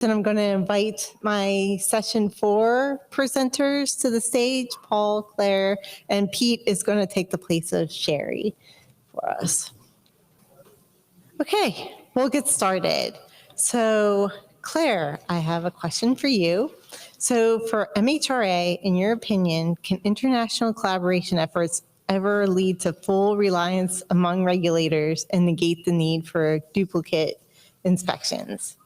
And I'm going to invite my session 4 presenters to the stage. Paul, Claire, and Pete is going to take the place of Sherry for us. Okay, we'll get started. So Claire, I have a question for you. So for MHRA, in your opinion, can international collaboration efforts ever lead to full reliance among regulators and negate the need for duplicate inspections?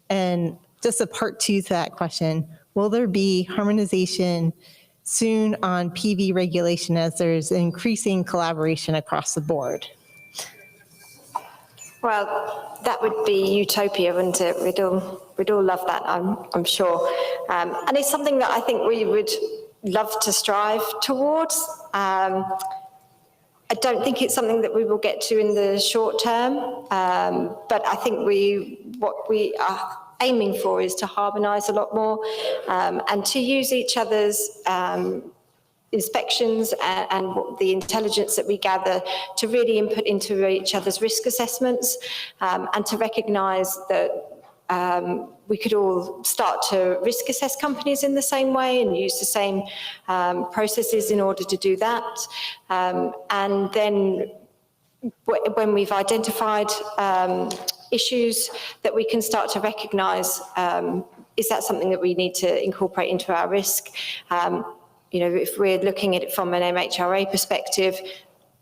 And just a part 2 to that question, will there be harmonization soon on PV regulation as there's increasing collaboration across the board? Well, that would be utopia, wouldn't it? We'd all love that, I'm sure. And it's something that I think we would love to strive towards. I don't think it's something that we will get to in the short term, but I think what we are aiming for is to harmonise a lot more and to use each other's inspections and the intelligence that we gather to really input into each other's risk assessments and to recognise that we could all start to risk assess companies in the same way and use the same processes in order to do that. And then when we've identified issues that we can start to recognise, is that something that we need to incorporate into our risk? You know, if we're looking at it from an MHRA perspective,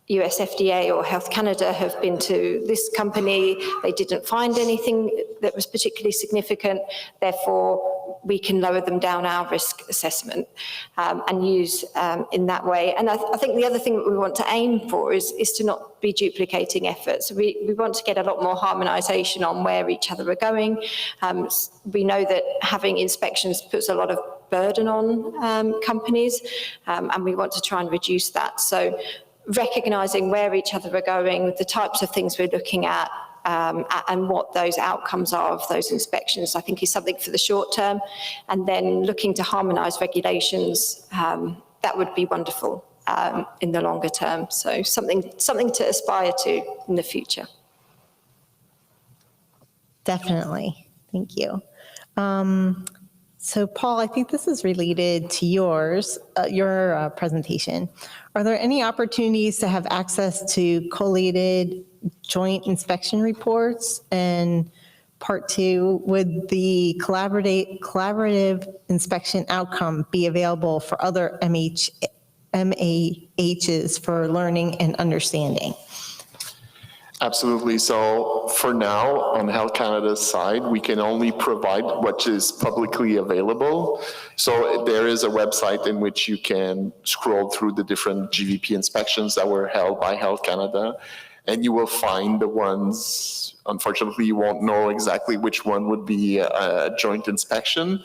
US FDA or Health Canada have been to this company, they didn't find anything that was particularly significant, therefore we can lower them down our risk assessment and use in that way. And I think the other thing that we want to aim for is to not be duplicating efforts. We want to get a lot more harmonisation on where each other are going. We know that having inspections puts a lot of burden on companies and we want to try and reduce that. So recognising where each other are going, the types of things we're looking at, and what those outcomes are of those inspections, I think is something for the short term. And then looking to harmonise regulations, that would be wonderful in the longer term. So something to aspire to in the future. Definitely, thank you. So Paul, I think this is related to your presentation. Are there any opportunities to have access to collated joint inspection reports? And part 2, would the collaborative inspection outcome be available for other MAHs for learning and understanding? Absolutely. So for now, on Health Canada's side, we can only provide what is publicly available. So there is a website in which you can scroll through the different GVP inspections that were held by Health Canada, and you will find the ones, unfortunately, you won't know exactly which one would be a joint inspection,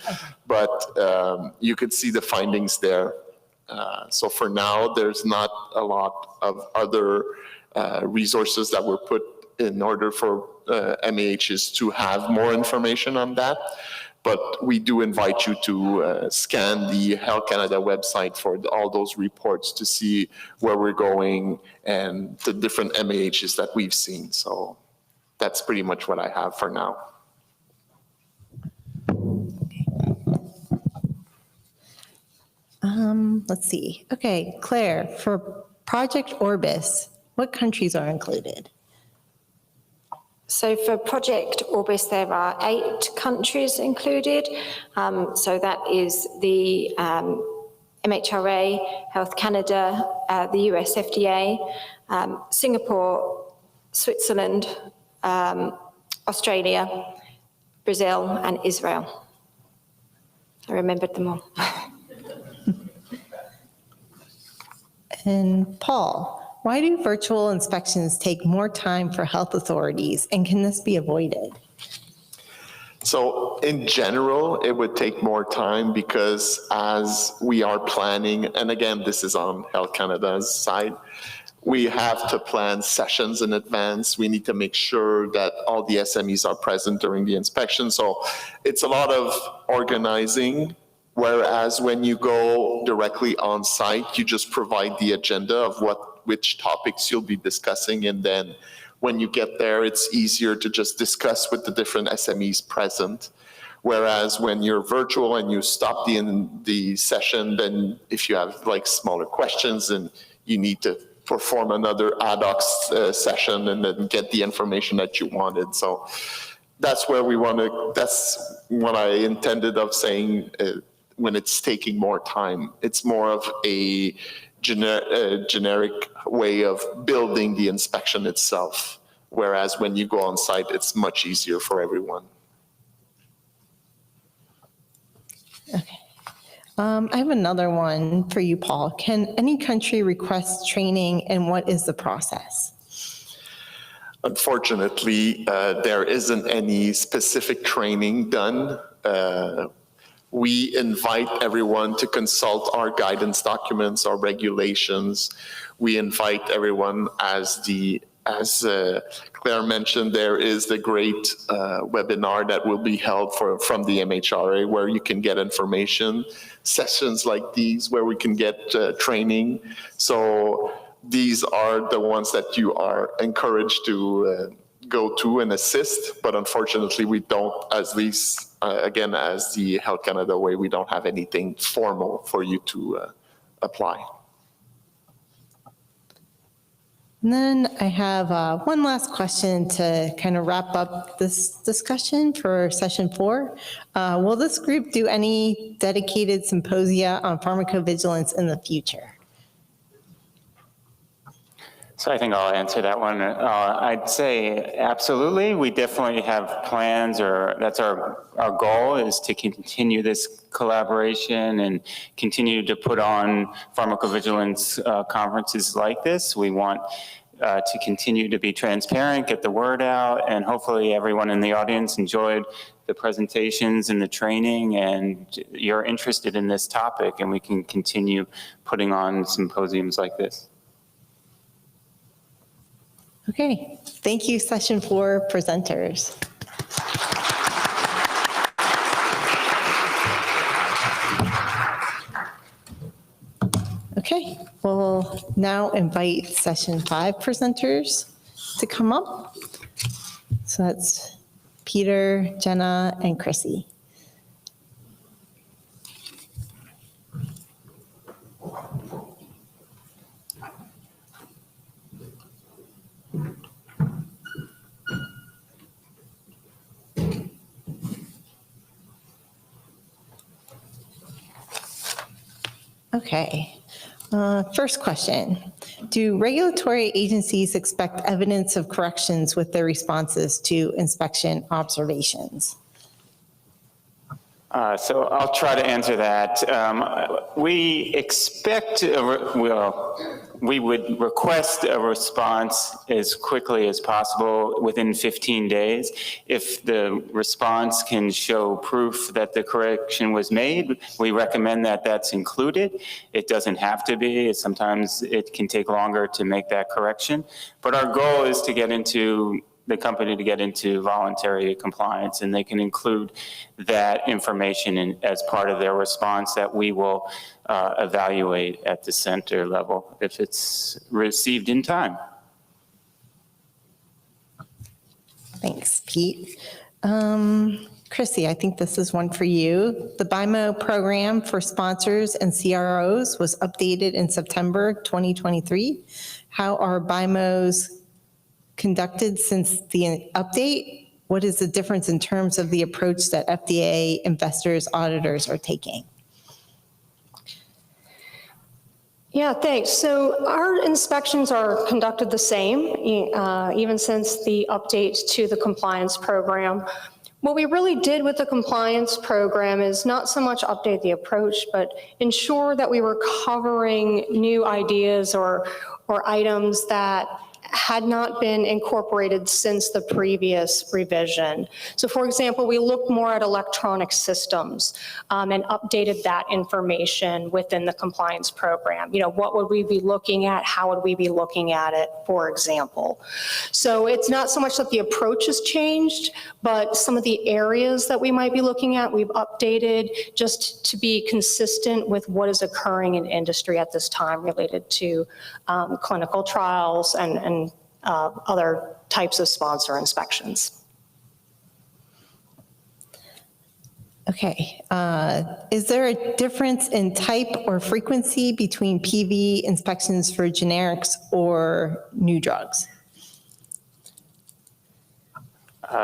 but you could see the findings there. So for now, there's not a lot of other resources that were put in order for MAHs to have more information on that. But we do invite you to scan the Health Canada website for all those reports to see where we're going and the different MAHs that we've seen. So that's pretty much what I have for now. Let's see. Okay, Claire, for Project Orbis, what countries are included? So for Project Orbis, there are 8 countries included. So that is the MHRA, Health Canada, the US FDA, Singapore, Switzerland, Australia, Brazil, and Israel. I remembered them all. And Paul, why do virtual inspections take more time for health authorities, and can this be avoided? So in general, it would take more time because as we are planning, and again, this is on Health Canada's side, we have to plan sessions in advance. We need to make sure that all the SMEs are present during the inspection. So it's a lot of organizing. Whereas when you go directly on site, you just provide the agenda of which topics you'll be discussing. And then when you get there, it's easier to just discuss with the different SMEs present. Whereas when you're virtual and you stop the session, then if you have like smaller questions, then you need to perform another ad hoc session and then get the information that you wanted. So that's where we want to, that's what I intended of saying when it's taking more time. It's more of a generic way of building the inspection itself. Whereas when you go on site, it's much easier for everyone. Okay. I have another one for you, Paul. Can any country request training, and what is the process? Unfortunately, there isn't any specific training done. We invite everyone to consult our guidance documents, our regulations. We invite everyone, as Claire mentioned, there is the great webinar that will be held from the MHRA, where you can get information, sessions like these where we can get training. So these are the ones that you are encouraged to go to and assist, but unfortunately we don't, at least again, as the Health Canada way, we don't have anything formal for you to apply. And then I have one last question to kind of wrap up this discussion for session 4. Will this group do any dedicated symposia on pharmacovigilance in the future? So I think I'll answer that one. I'd say absolutely. We definitely have plans, or that's our goal, is to continue this collaboration and continue to put on pharmacovigilance conferences like this. We want to continue to be transparent, get the word out, and hopefully everyone in the audience enjoyed the presentations and the training, and you're interested in this topic, and we can continue putting on symposiums like this. Okay, thank you, session 4 presenters. Okay, we'll now invite session 5 presenters to come up. So that's Peter, Ginneh, and Chrissy. Okay, first question. Do regulatory agencies expect evidence of corrections with their responses to inspection observations? So I'll try to answer that. We expect, we would request a response as quickly as possible, within 15 days. If the response can show proof that the correction was made, we recommend that that's included. It doesn't have to be. Sometimes it can take longer to make that correction. But our goal is to get into the company to get into voluntary compliance, and they can include that information as part of their response that we will evaluate at the center level if it's received in time. Thanks, Pete. Chrissy, I think this is one for you. The BIMO program for sponsors and CROs was updated in September 2023. How are BIMOs conducted since the update? What is the difference in terms of the approach that FDA, investors, auditors are taking? Yeah, thanks. So our inspections are conducted the same, even since the update to the compliance program. What we really did with the compliance program is not so much update the approach, but ensure that we were covering new ideas or items that had not been incorporated since the previous revision. So for example, we looked more at electronic systems and updated that information within the compliance program. You know, what would we be looking at? How would we be looking at it, for example? So it's not so much that the approach has changed, but some of the areas that we might be looking at, we've updated just to be consistent with what is occurring in industry at this time related to clinical trials and other types of sponsor inspections. Okay. Is there a difference in type or frequency between PV inspections for generics or new drugs?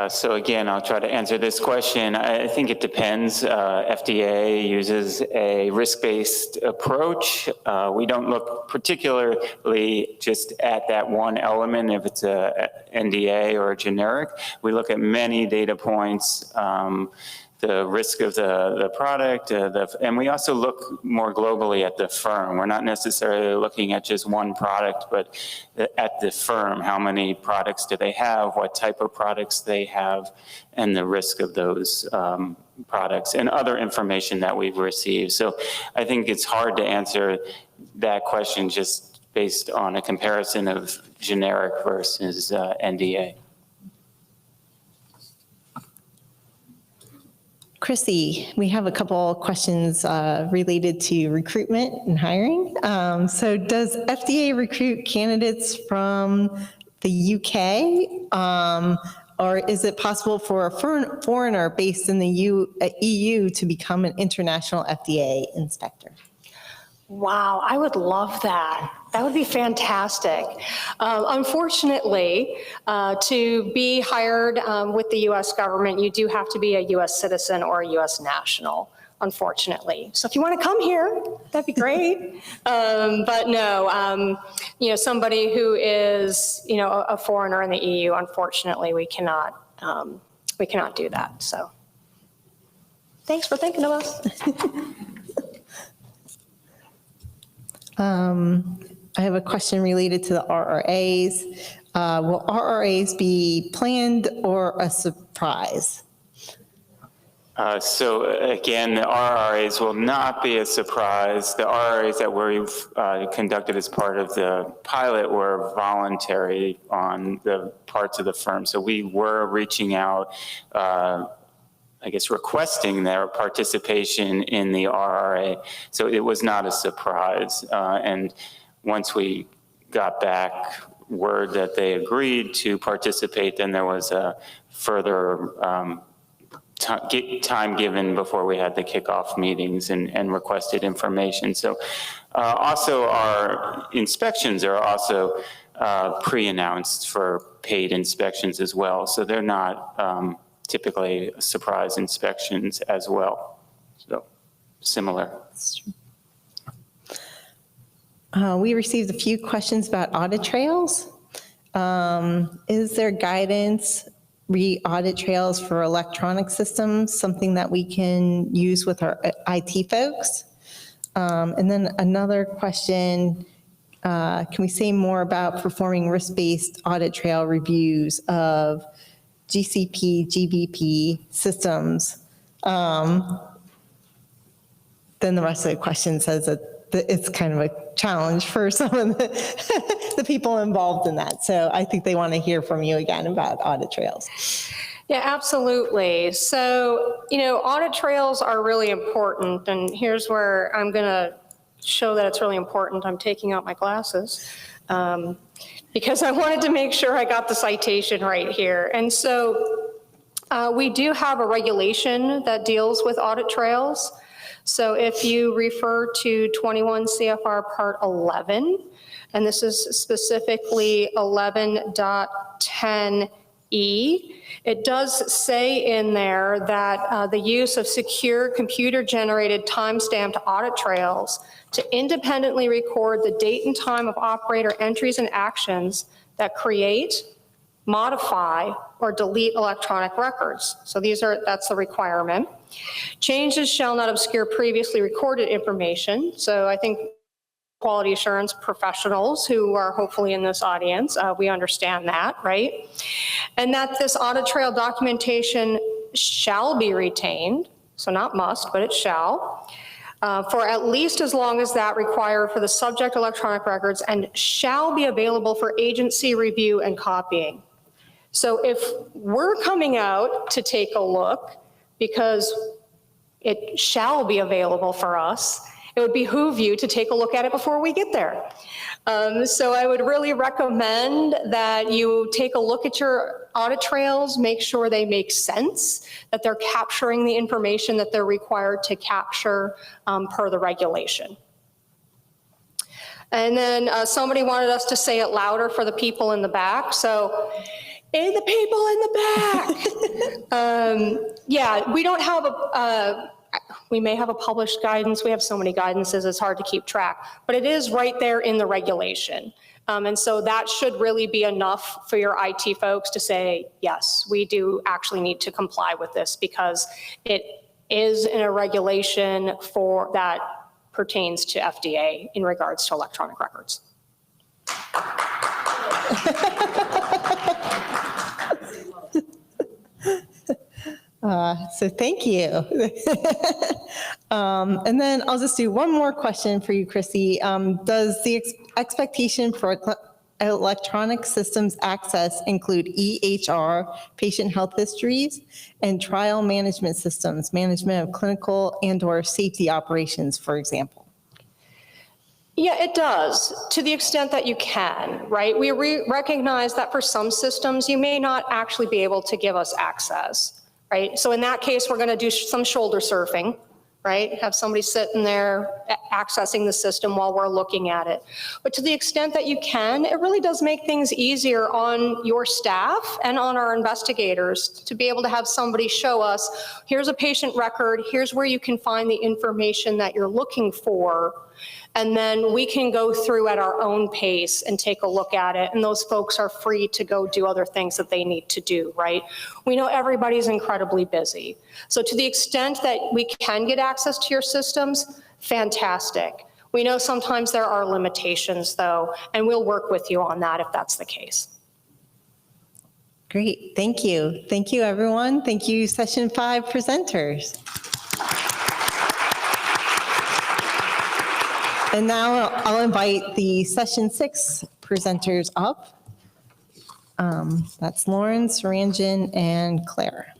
So again, I'll try to answer this question. I think it depends. FDA uses a risk-based approach. We don't look particularly just at that one element, if it's a NDA or a generic. We look at many data points, the risk of the product, and we also look more globally at the firm. We're not necessarily looking at just one product, but at the firm. How many products do they have? What type of products they have? And the risk of those products and other information that we've received. So I think it's hard to answer that question just based on a comparison of generic versus NDA. Chrissy, we have a couple questions related to recruitment and hiring. So does FDA recruit candidates from the UK? Or is it possible for a foreigner based in the EU to become an international FDA inspector? Wow, I would love that. That would be fantastic. Unfortunately, to be hired with the US government, you do have to be a US citizen or a US national, unfortunately. So if you want to come here, that'd be great. But no, somebody who is, a foreigner in the EU, unfortunately, we cannot do that. So thanks for thinking of us. I have a question related to the RRAs. Will RRAs be planned or a surprise? So again, the RRAs will not be a surprise. The RRAs that we've conducted as part of the pilot were voluntary on the parts of the firm. So we were reaching out, requesting their participation in the RRA. So it was not a surprise. And once we got back word that they agreed to participate, then there was a further time given before we had the kickoff meetings and requested information. So also our inspections are also pre-announced for paid inspections as well. So they're not typically surprise inspections as well. So similar. We received a few questions about audit trails. Is there guidance, re-audit trails for electronic systems, something that we can use with our IT folks? And then another question, can we say more about performing risk-based audit trail reviews of GCP, GVP systems? Then the rest of the question says that it's kind of a challenge for some of the people involved in that. So I think they want to hear from you again about audit trails. Yeah, absolutely. So, audit trails are really important. And here's where I'm going to show that it's really important. I'm taking out my glasses because I wanted to make sure I got the citation right here. And so we do have a regulation that deals with audit trails. So if you refer to 21 CFR Part 11, and this is specifically 11.10E, it does say in there that the use of secure computer-generated time-stamped audit trails to independently record the date and time of operator entries and actions that create, modify, or delete electronic records. So that's the requirement. Changes shall not obscure previously recorded information. So I think quality assurance professionals who are hopefully in this audience, we understand that, right? And that this audit trail documentation shall be retained, so not must, but it shall, for at least as long as that required for the subject electronic records, and shall be available for agency review and copying. So if we're coming out to take a look, because it shall be available for us, it would behoove you to take a look at it before we get there. So I would really recommend that you take a look at your audit trails, make sure they make sense, that they're capturing the information that they're required to capture per the regulation. And then somebody wanted us to say it louder for the people in the back. So, hey, the people in the back. Yeah, we don't have we may have a published guidance. We have so many guidances, it's hard to keep track. But it is right there in the regulation. And so that should really be enough for your IT folks to say, yes, we do actually need to comply with this because it is in a regulation for that pertains to FDA in regards to electronic records. So thank you. And then I'll just do one more question for you, Chrissy. Does the expectation for electronic systems access include EHR, patient health histories, and trial management systems, management of clinical and/or safety operations, for example? Yeah, it does, to the extent that you can, right? We recognize that for some systems, you may not actually be able to give us access, right? So in that case, we're going to do some shoulder surfing, right? Have somebody sitting there accessing the system while we're looking at it. But to the extent that you can, it really does make things easier on your staff and on our investigators to be able to have somebody show us, here's a patient record, here's where you can find the information that you're looking for. And then we can go through at our own pace and take a look at it. And those folks are free to go do other things that they need to do, right? We know everybody's incredibly busy. So to the extent that we can get access to your systems, fantastic. We know sometimes there are limitations though, and we'll work with you on that if that's the case. Great, thank you. Thank you, everyone. Thank you, session 5 presenters. And now I'll invite the session 6 presenters up. That's Lauren, Saranjan, and Claire.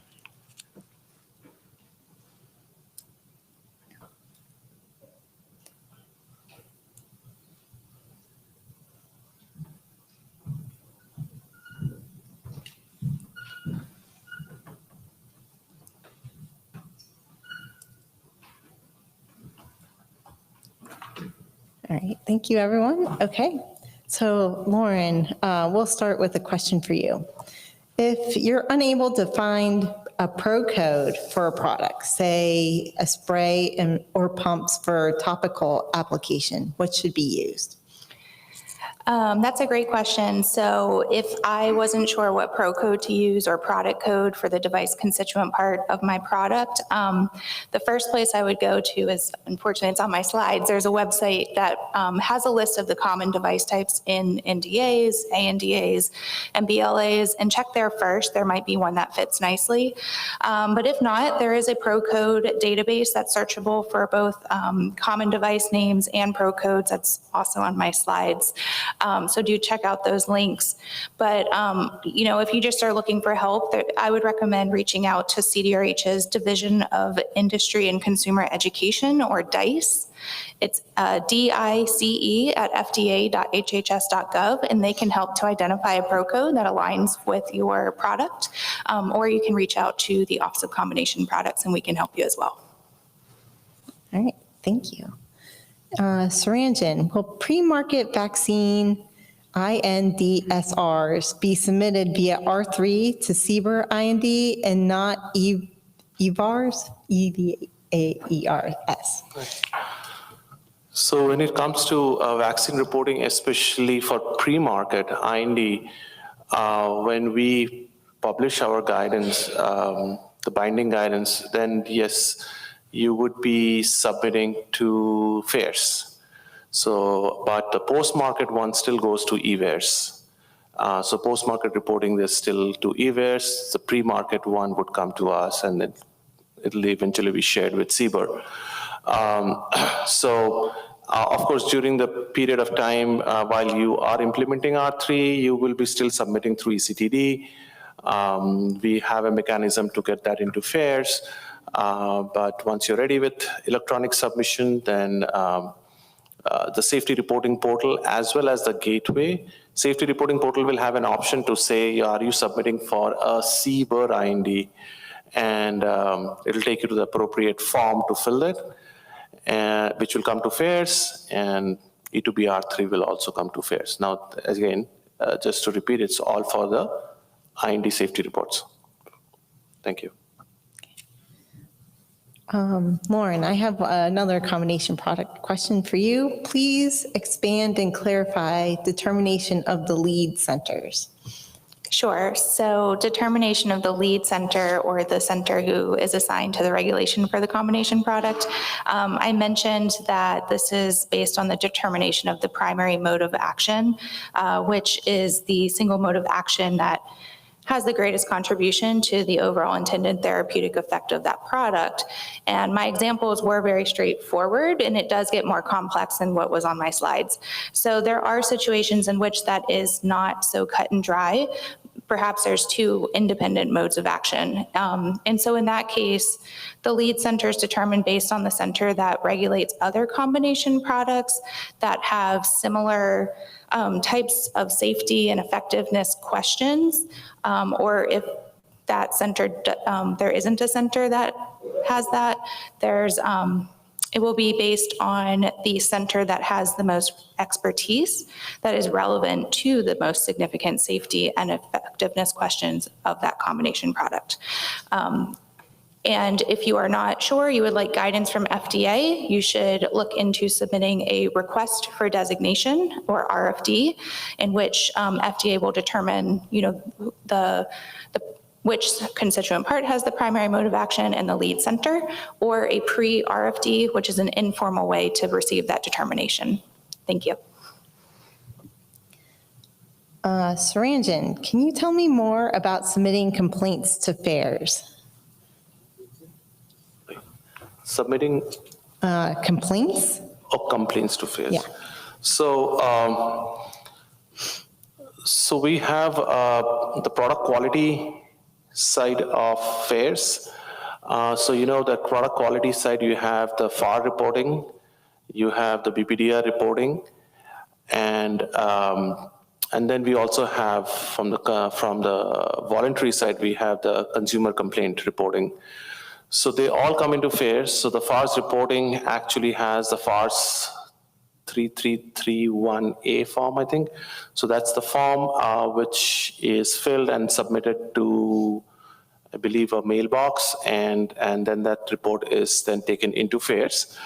All right, thank you, everyone. Okay, so Lauren, we'll start with a question for you. If you're unable to find a pro code for a product, say a spray or pumps for topical application, what should be used? That's a great question. So if I wasn't sure what pro code to use or product code for the device constituent part of my product, the first place I would go to is, unfortunately it's on my slides, there's a website that has a list of the common device types in NDAs, ANDAs, and BLAs, and check there first. There might be one that fits nicely. But if not, there is a pro code database that's searchable for both common device names and pro codes. That's also on my slides. So do check out those links. But, you know, if you just are looking for help, I would recommend reaching out to CDRH's Division of Industry and Consumer Education, or DICE. It's DICE at fda.hhs.gov, and they can help to identify a pro code that aligns with your product. Or you can reach out to the Office of Combination Products, and we can help you as well. All right, thank you. Saranjan, will pre-market vaccine INDSRs be submitted via R3 to CBER IND and not EVARs? EVAERS. So when it comes to vaccine reporting, especially for pre-market IND, when we publish our guidance, the binding guidance, then yes, you would be submitting to FAIRS. So, but the post-market one still goes to EVARS. So post-market reporting is still to EVARS. The pre-market one would come to us, and then it'll eventually be shared with CBER. Of course, during the period of time while you are implementing R3, you will be still submitting through ECTD. We have a mechanism to get that into FAIRS. But once you're ready with electronic submission, then the safety reporting portal as well as the gateway. Safety reporting portal will have an option to say, are you submitting for a CBER IND? And it'll take you to the appropriate form to fill it, which will come to FAIRS, and E2BR3 will also come to FAIRS. Now, again, just to repeat, it's all for the IND safety reports. Thank you. Lauren, I have another combination product question for you. Please expand and clarify determination of the lead centers. Sure. So determination of the lead center or the center who is assigned to the regulation for the combination product. I mentioned that this is based on the determination of the primary mode of action, which is the single mode of action that has the greatest contribution to the overall intended therapeutic effect of that product. And my examples were very straightforward, and it does get more complex than what was on my slides. So there are situations in which that is not so cut and dry. Perhaps there's two independent modes of action. And so in that case, the lead center is determined based on the center that regulates other combination products that have similar types of safety and effectiveness questions, or if that center, there isn't a center that has that, it will be based on the center that has the most expertise that is relevant to the most significant safety and effectiveness questions of that combination product. And if you are not sure, you would like guidance from FDA, you should look into submitting a request for designation, or RFD, in which FDA will determine, which constituent part has the primary mode of action and the lead center, or a pre-RFD, which is an informal way to receive that determination. Thank you. Saranjan, can you tell me more about submitting complaints to FAIRS? Submitting complaints? Oh, complaints to FAIRS. Yeah. So, so we have the product quality side of FAIRS. So you know that product quality side, you have the FAR reporting, you have the BPDR reporting, and then we also have from the voluntary side, we have the consumer complaint reporting. So they all come into FAIRS. So the FARS reporting actually has the FARS 3331A form, I think. So that's the form which is filled and submitted to, I believe, a mailbox, and then that report is then taken into FAIRS.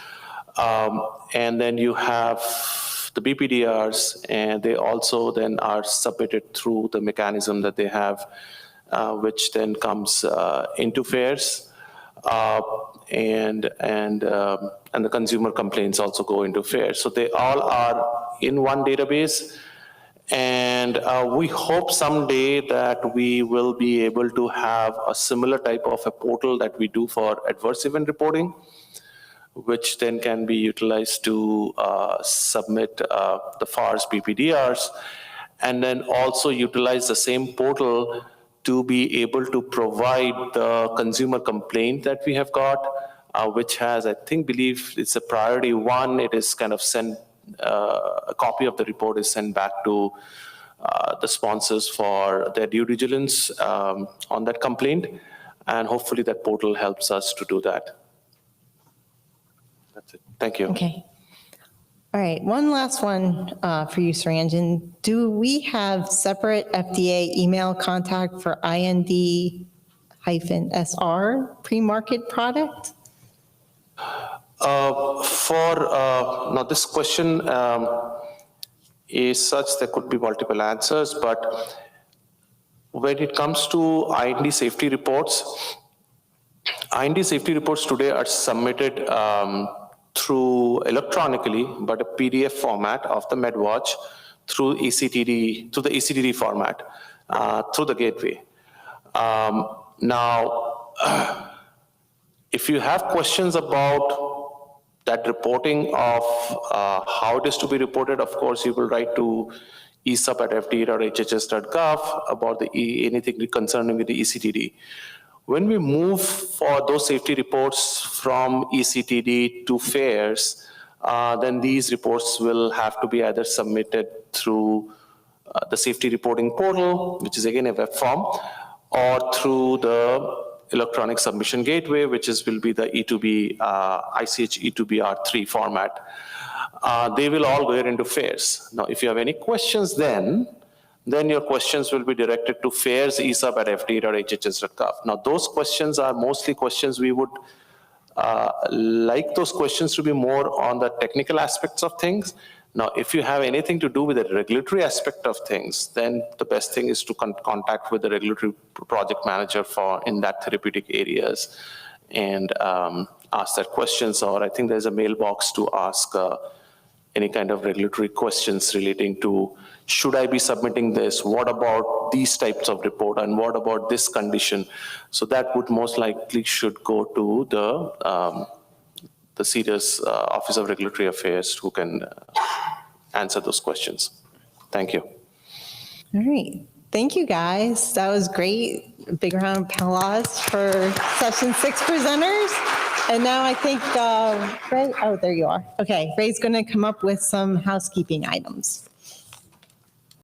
And then you have the BPDRs, and they also then are submitted through the mechanism that they have, which then comes into FAIRS. And the consumer complaints also go into FAIRS. So they all are in one database. And we hope someday that we will be able to have a similar type of a portal that we do for adverse event reporting, which then can be utilized to submit the FARS BPDRs, and then also utilize the same portal to be able to provide the consumer complaint that we have got, which has, I believe it's a priority one. It is kind of sent, a copy of the report is sent back to the sponsors for their due diligence on that complaint. And hopefully that portal helps us to do that. That's it. Thank you. Okay. All right, one last one for you, Saranjan. Do we have separate FDA email contact for IND-SR pre-market product? Now this question is such there could be multiple answers, but when it comes to IND safety reports today are submitted through electronically, but a PDF format of the MedWatch through ECTD, to the ECTD format, through the gateway. Now, if you have questions about that reporting of how it is to be reported, of course, you will write to esub@fda.hhs.gov about anything concerning with the ECTD. When we move for those safety reports from ECTD to FAIRS, then these reports will have to be either submitted through the safety reporting portal, which is again a web form, or through the electronic submission gateway, which will be the E2B, ICH E2BR3 format. They will all go into FAIRS. Now, if you have any questions then your questions will be directed to fairs.esap@fda.hhs.gov. Now, those questions are mostly questions we would like those questions to be more on the technical aspects of things. Now, if you have anything to do with the regulatory aspect of things, then the best thing is to contact with the regulatory project manager in that therapeutic areas and ask that questions. Or I think there's a mailbox to ask any kind of regulatory questions relating to, should I be submitting this? What about these types of report? And what about this condition? So that would most likely should go to the CDER's Office of Regulatory Affairs, who can answer those questions. Thank you. All right. Thank you, guys. That was great. A big round of applause for session 6 presenters. And now I think Ray, oh, there you are. Okay, Ray's going to come up with some housekeeping items.